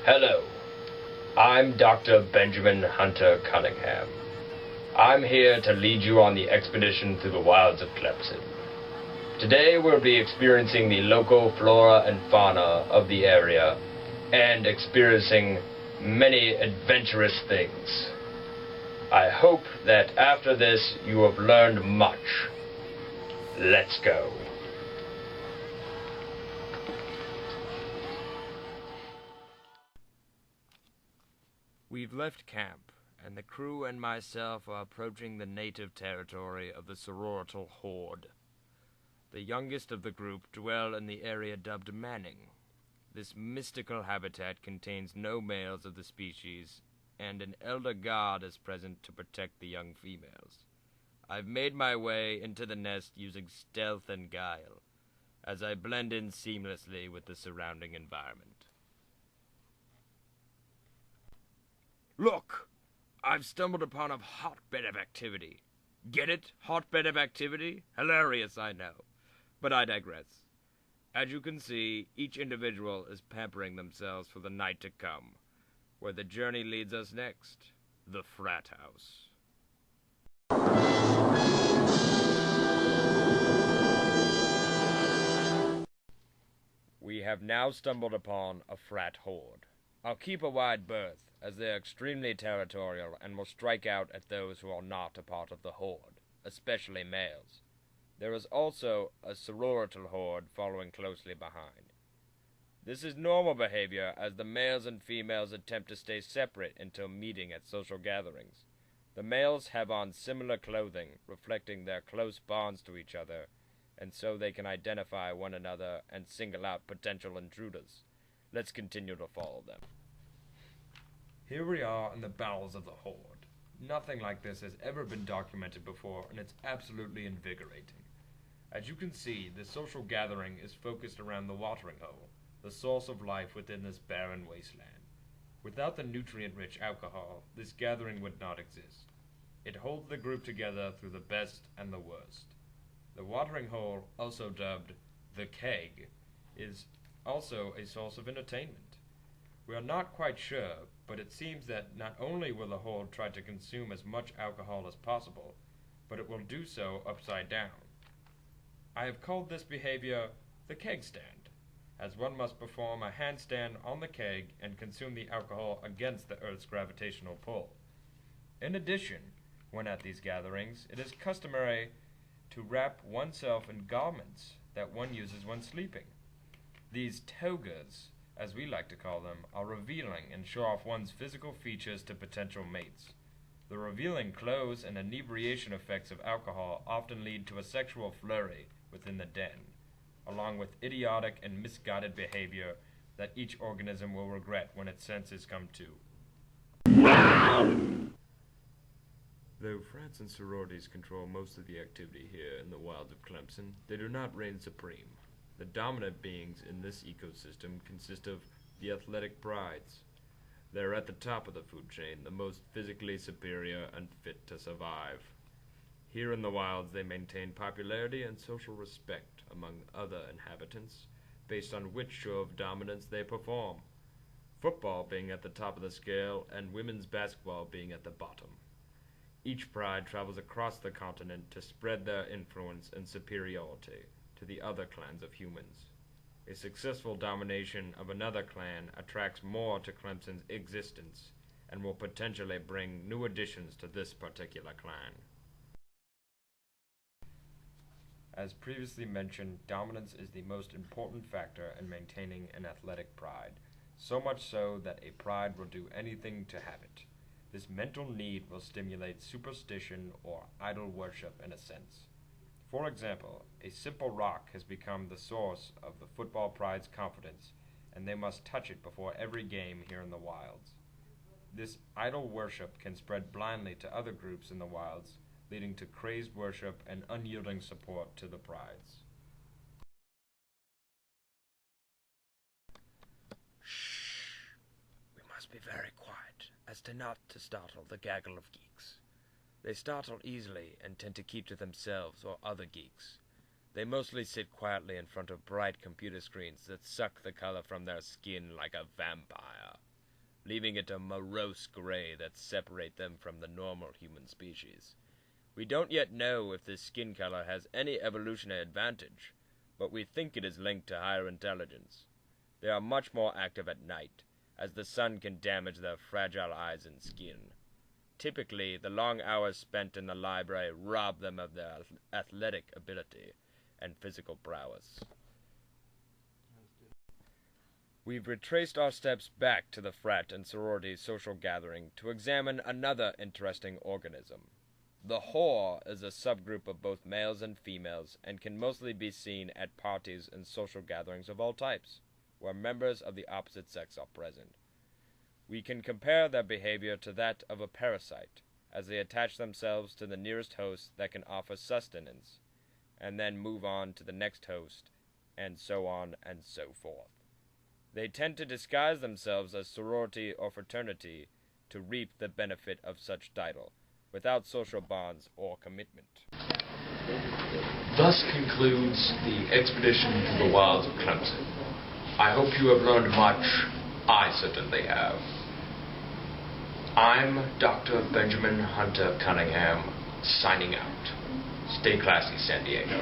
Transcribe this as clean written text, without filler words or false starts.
Hello, I'm Dr. Benjamin Hunter Cunningham. I'm here to lead you on the expedition through the wilds of Clemson. Today we'll be experiencing the local flora and fauna of the area and experiencing many adventurous things. I hope that after this you have learned much. Let's go. We've left camp, and the crew and myself are approaching the native territory of the sororital horde. The youngest of the group dwell in the area dubbed Manning. This mystical habitat contains no males of the species, and an elder god is present to protect the young females. I've made my way into the nest using stealth and guile, as I blend in seamlessly with the surrounding environment. Look! I've stumbled upon a hotbed of activity. Get it? Hotbed of activity? Hilarious, I know. But I digress. As you can see, each individual is pampering themselves for the night to come, where the journey leads us next, the frat house. We have now stumbled upon a frat horde. I'll keep a wide berth, as they are extremely territorial and will strike out at those who are not a part of the horde, especially males. There is also a sororital horde following closely behind. This is normal behavior, as the males and females attempt to stay separate until meeting at social gatherings. The males have on similar clothing, reflecting their close bonds to each other, and so they can identify one another and single out potential intruders. Let's continue to follow them. Here we are in the bowels of the horde. Nothing like this has ever been documented before, and it's absolutely invigorating. As you can see, the social gathering is focused around the watering hole, the source of life within this barren wasteland. Without the nutrient-rich alcohol, this gathering would not exist. It holds the group together through the best and the worst. The watering hole, also dubbed the keg, is also a source of entertainment. We are not quite sure, but it seems that not only will the horde try to consume as much alcohol as possible, but it will do so upside down. I have called this behavior the keg stand, as one must perform a handstand on the keg and consume the alcohol against the Earth's gravitational pull. In addition, when at these gatherings, it is customary to wrap oneself in garments that one uses when sleeping. These togas, as we like to call them, are revealing and show off one's physical features to potential mates. The revealing clothes and inebriation effects of alcohol often lead to a sexual flurry within the den, along with idiotic and misguided behavior that each organism will regret when its senses come to. Though frats and sororities control most of the activity here in the wilds of Clemson, they do not reign supreme. The dominant beings in this ecosystem consist of the athletic prides. They are at the top of the food chain, the most physically superior and fit to survive. Here in the wilds, they maintain popularity and social respect among other inhabitants, based on which show of dominance they perform. Football being at the top of the scale, and women's basketball being at the bottom. Each pride travels across the continent to spread their influence and superiority to the other clans of humans. A successful domination of another clan attracts more to Clemson's existence and will potentially bring new additions to this particular clan. As previously mentioned, dominance is the most important factor in maintaining an athletic pride, so much so that a pride will do anything to have it. This mental need will stimulate superstition or idol worship in a sense. For example, a simple rock has become the source of the football pride's confidence, and they must touch it before every game here in the wilds. This idol worship can spread blindly to other groups in the wilds, leading to crazed worship and unyielding support to the prides. Shh! We must be very quiet, as to not to startle the gaggle of geeks. They startle easily and tend to keep to themselves or other geeks. They mostly sit quietly in front of bright computer screens that suck the color from their skin like a vampire, leaving it a morose gray that separate them from the normal human species. We don't yet know if this skin color has any evolutionary advantage, but we think it is linked to higher intelligence. They are much more active at night, as the sun can damage their fragile eyes and skin. Typically, the long hours spent in the library rob them of their athletic ability and physical prowess. We've retraced our steps back to the frat and sorority social gathering to examine another interesting organism. The whore is a subgroup of both males and females and can mostly be seen at parties and social gatherings of all types, where members of the opposite sex are present. We can compare their behavior to that of a parasite, as they attach themselves to the nearest host that can offer sustenance, and then move on to the next host, and so on and so forth. They tend to disguise themselves as sorority or fraternity to reap the benefit of such title, without social bonds or commitment. Thus concludes the expedition to the Wilds of Clemson. I hope you have learned much. I certainly have. I'm Dr. Benjamin Hunter Cunningham, signing out. Stay classy, San Diego.